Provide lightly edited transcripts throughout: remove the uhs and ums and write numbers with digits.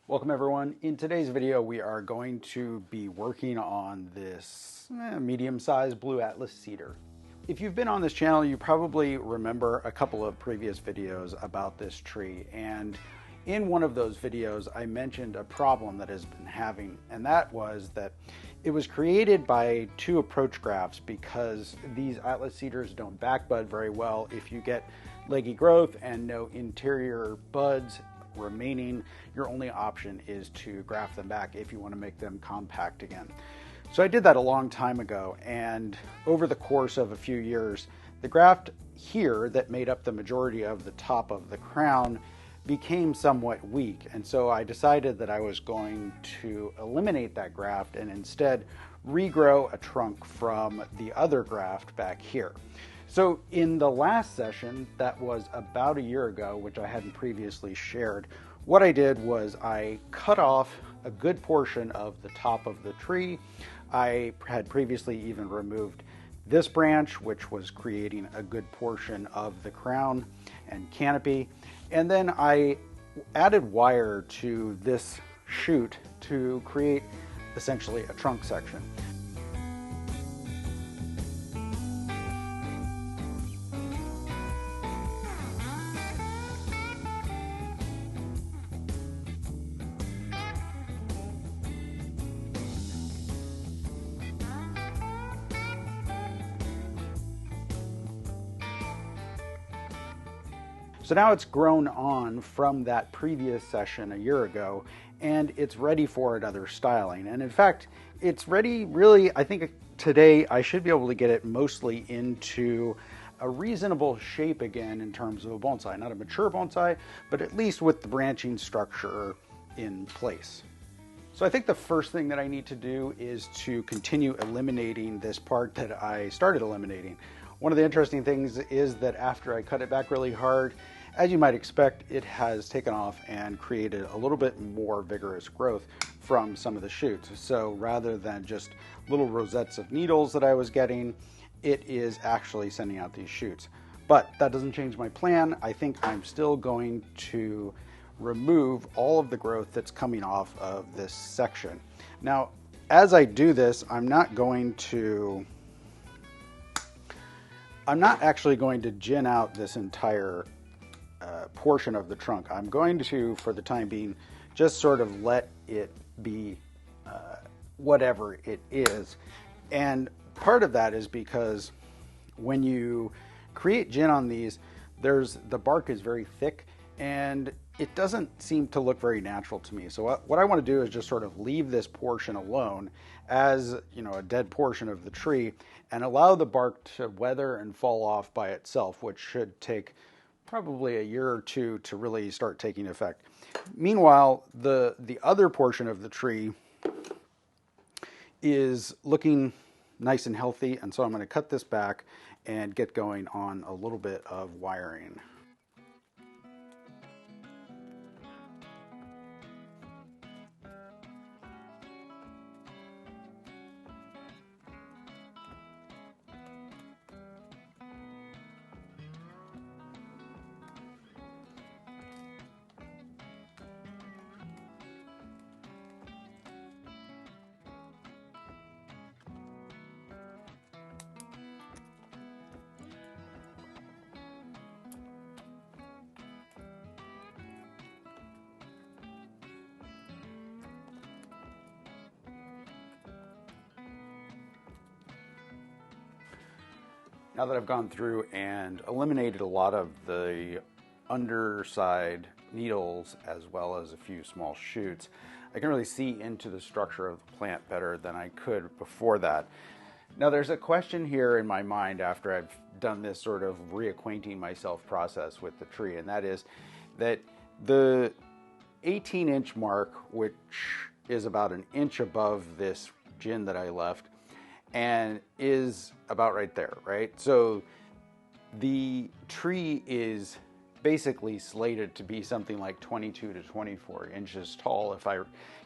Welcome everyone. In today's video we are going to be working on this medium-sized Blue Atlas Cedar. If you've been on this channel, you probably remember a couple of previous videos about this tree, and in one of those videos I mentioned a problem that has been having, and that was that it was created by two approach grafts because these Atlas cedars don't backbud very well if you get leggy growth and no interior buds remaining. Your only option is to graft them back if you want to make them compact again. So I did that a long time ago, and over the course of a few years, the graft here that made up the majority of the top of the crown became somewhat weak, and so I decided that I was going to eliminate that graft and instead regrow a trunk from the other graft back here. So in the last session, that was about a year ago, which I hadn't previously shared, what I did was I cut off a good portion of the top of the tree. I had previously even removed this branch, which was creating a good portion of the crown and canopy. And then I added wire to this shoot to create essentially a trunk section. So now it's grown on from that previous session a year ago, and it's ready for another styling. And in fact, it's ready really, I think today I should be able to get it mostly into a reasonable shape again in terms of a bonsai. Not a mature bonsai, but at least with the branching structure in place. So I think the first thing that I need to do is to continue eliminating this part that I started eliminating. One of the interesting things is that after I cut it back really hard, as you might expect, it has taken off and created a little bit more vigorous growth from some of the shoots. So rather than just little rosettes of needles that I was getting, it is actually sending out these shoots. But that doesn't change my plan. I think I'm still going to remove all of the growth that's coming off of this section. Now, as I do this, I'm not actually going to gin out this entire portion of the trunk. I'm going to, for the time being, just sort of let it be whatever it is. And part of that is because when you create gin on these, the bark is very thick and it doesn't seem to look very natural to me. So what I want to do is just sort of leave this portion alone as, you know, a dead portion of the tree and allow the bark to weather and fall off by itself, which should take probably a year or two to really start taking effect. Meanwhile, the other portion of the tree is looking nice and healthy, and so I'm going to cut this back and get going on a little bit of wiring. Now that I've gone through and eliminated a lot of the underside needles as well as a few small shoots, I can really see into the structure of the plant better than I could before that. Now there's a question here in my mind after I've done this sort of reacquainting myself process with the tree, and that is that the 18-inch mark, which is about an inch above this gin that I left, and is about right there, right? So the tree is basically slated to be something like 22 to 24 inches tall if I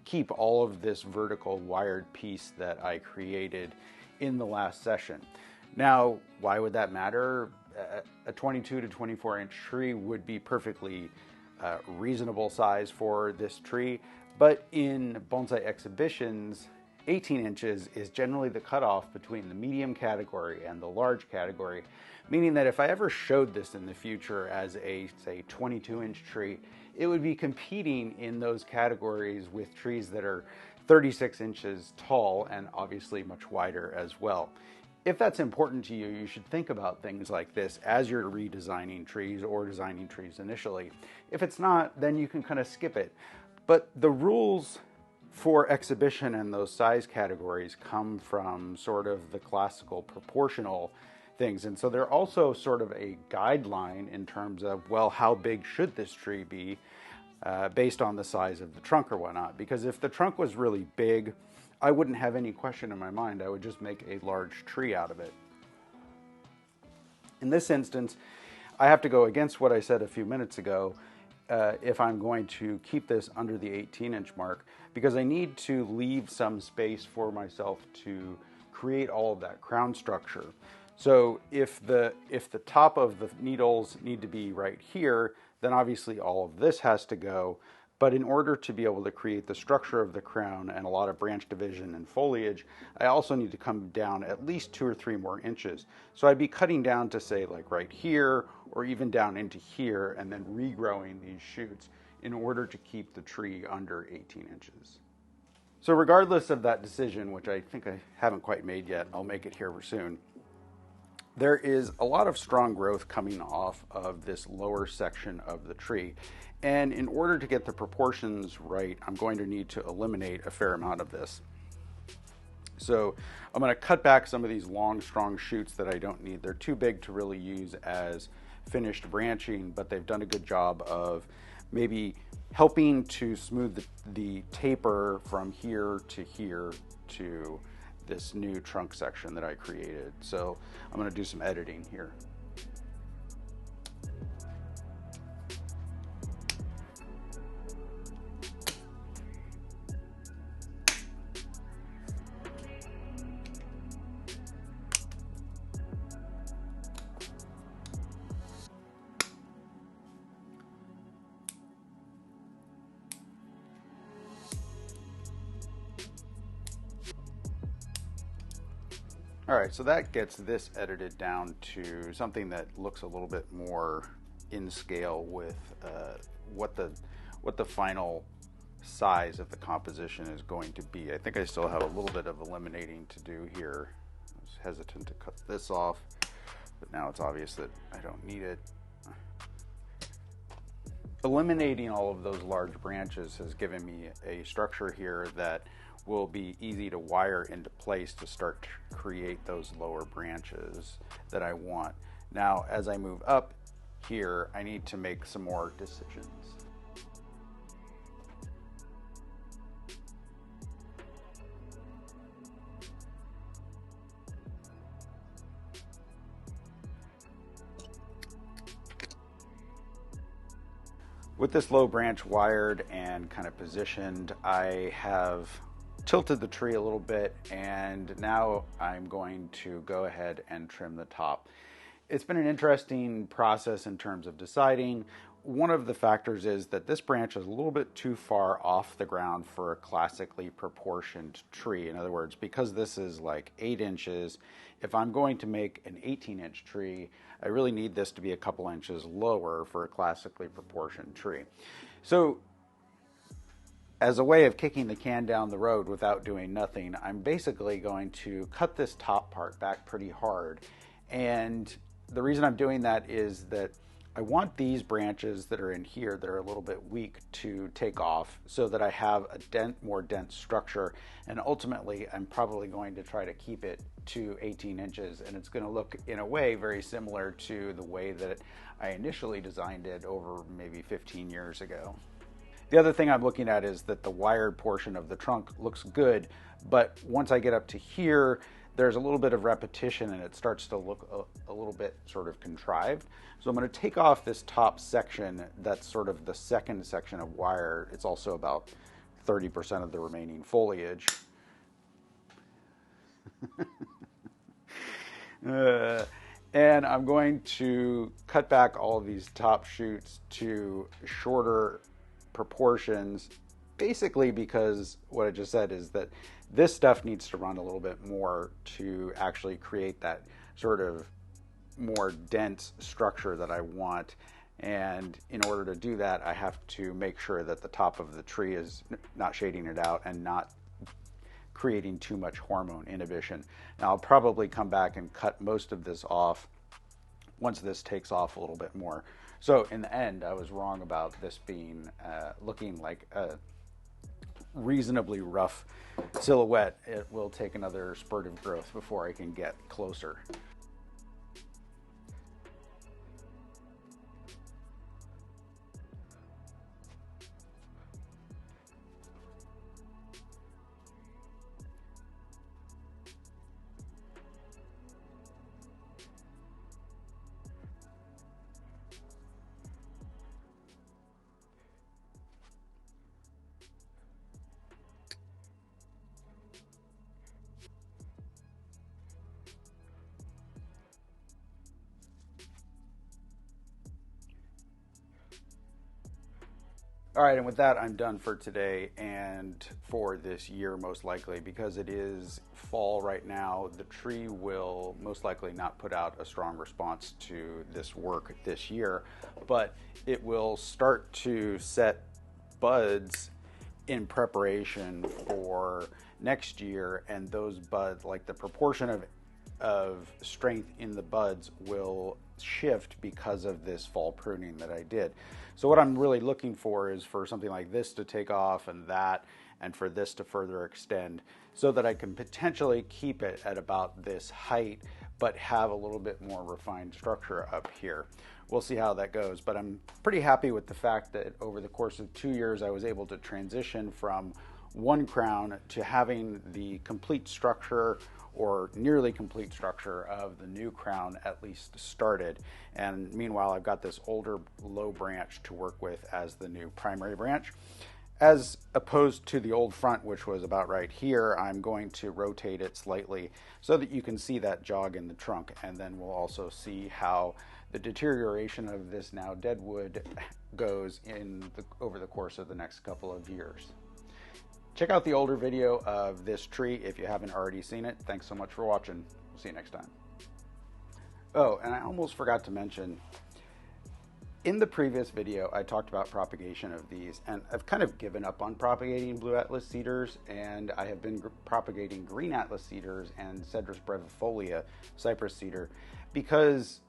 keep all of this vertical wired piece that I created in the last session. Now, why would that matter? A 22 to 24 inch tree would be perfectly reasonable size for this tree. But in bonsai exhibitions, 18 inches is generally the cutoff between the medium category and the large category, meaning that if I ever showed this in the future as a, say, 22-inch tree, it would be competing in those categories with trees that are 36 inches tall and obviously much wider as well. If that's important to you, you should think about things like this as you're redesigning trees or designing trees initially. If it's not, then you can kind of skip it. But the rules for exhibition and those size categories come from sort of the classical proportional things. And so they're also sort of a guideline in terms of, well, how big should this tree be based on the size of the trunk or whatnot. Because if the trunk was really big, I wouldn't have any question in my mind. I would just make a large tree out of it. In this instance, I have to go against what I said a few minutes ago if I'm going to keep this under the 18-inch mark, because I need to leave some space for myself to create all of that crown structure. So if the top of the needles need to be right here, then obviously all of this has to go. But in order to be able to create the structure of the crown and a lot of branch division and foliage, I also need to come down at least 2 or 3 more inches. So I'd be cutting down to, say, like right here, or even down into here, and then regrowing these shoots in order to keep the tree under 18 inches. So regardless of that decision, which I think I haven't quite made yet, I'll make it here soon, there is a lot of strong growth coming off of this lower section of the tree. And in order to get the proportions right, I'm going to need to eliminate a fair amount of this. So I'm going to cut back some of these long, strong shoots that I don't need. They're too big to really use as finished branching, but they've done a good job of maybe helping to smooth the taper from here to this new trunk section that I created. So I'm going to do some editing here. All right, so that gets this edited down to something that looks a little bit more in scale with what the final size of the composition is going to be. I think I still have a little bit of eliminating to do here. I was hesitant to cut this off, but now it's obvious that I don't need it. Eliminating all of those large branches has given me a structure here that will be easy to wire into place to start to create those lower branches that I want. Now, as I move up here, I need to make some more decisions. With this low branch wired and kind of positioned, I have tilted the tree a little bit, and now I'm going to go ahead and trim the top. It's been an interesting process in terms of deciding. One of the factors is that this branch is a little bit too far off the ground for a classically proportioned tree. In other words, because this is like 8 inches, if I'm going to make an 18-inch tree, I really need this to be a couple inches lower for a classically proportioned tree. So as a way of kicking the can down the road without doing nothing, I'm basically going to cut this top part back pretty hard. And the reason I'm doing that is that I want these branches that are in here that are a little bit weak to take off so that I have a more dense structure. And ultimately, I'm probably going to try to keep it to 18 inches. And it's going to look, in a way, very similar to the way that I initially designed it over maybe 15 years ago. The other thing I'm looking at is that the wired portion of the trunk looks good, but once I get up to here, there's a little bit of repetition and it starts to look a little bit sort of contrived. So I'm going to take off this top section that's sort of the second section of wire. It's also about 30% of the remaining foliage. And I'm going to cut back all of these top shoots to shorter proportions, basically because what I just said is that this stuff needs to run a little bit more to actually create that sort of more dense structure that I want. And in order to do that, I have to make sure that the top of the tree is not shading it out and not creating too much hormone inhibition. Now I'll probably come back and cut most of this off once this takes off a little bit more. So in the end, I was wrong about this being looking like a reasonably rough silhouette. It will take another spurt of growth before I can get closer. All right, and with that, I'm done for today and for this year, most likely, because it is fall right now. The tree will most likely not put out a strong response to this work this year, but it will start to set buds in preparation for next year, and those buds, like the proportion of strength in the buds will shift because of this fall pruning that I did. So what I'm really looking for is for something like this to take off and for this to further extend so that I can potentially keep it at about this height but have a little bit more refined structure up here. We'll see how that goes, but I'm pretty happy with the fact that over the course of 2 years I was able to transition from one crown to having the complete structure or nearly complete structure of the new crown at least started. And meanwhile, I've got this older low branch to work with as the new primary branch. As opposed to the old front, which was about right here, I'm going to rotate it slightly so that you can see that jog in the trunk, and then we'll also see how the deterioration of this now deadwood goes over the course of the next couple of years. Check out the older video of this tree if you haven't already seen it. Thanks so much for watching. We'll see you next time. Oh, and I almost forgot to mention, in the previous video, I talked about propagation of these, and I've kind of given up on propagating Blue Atlas cedars, and I have been propagating Green Atlas cedars and Cedrus brevifolia, cypress cedar, because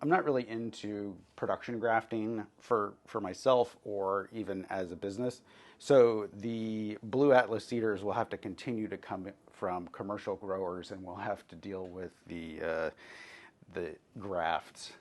I'm not really into production grafting for myself or even as a business. So the Blue Atlas cedars will have to continue to come from commercial growers, and we'll have to deal with the grafts.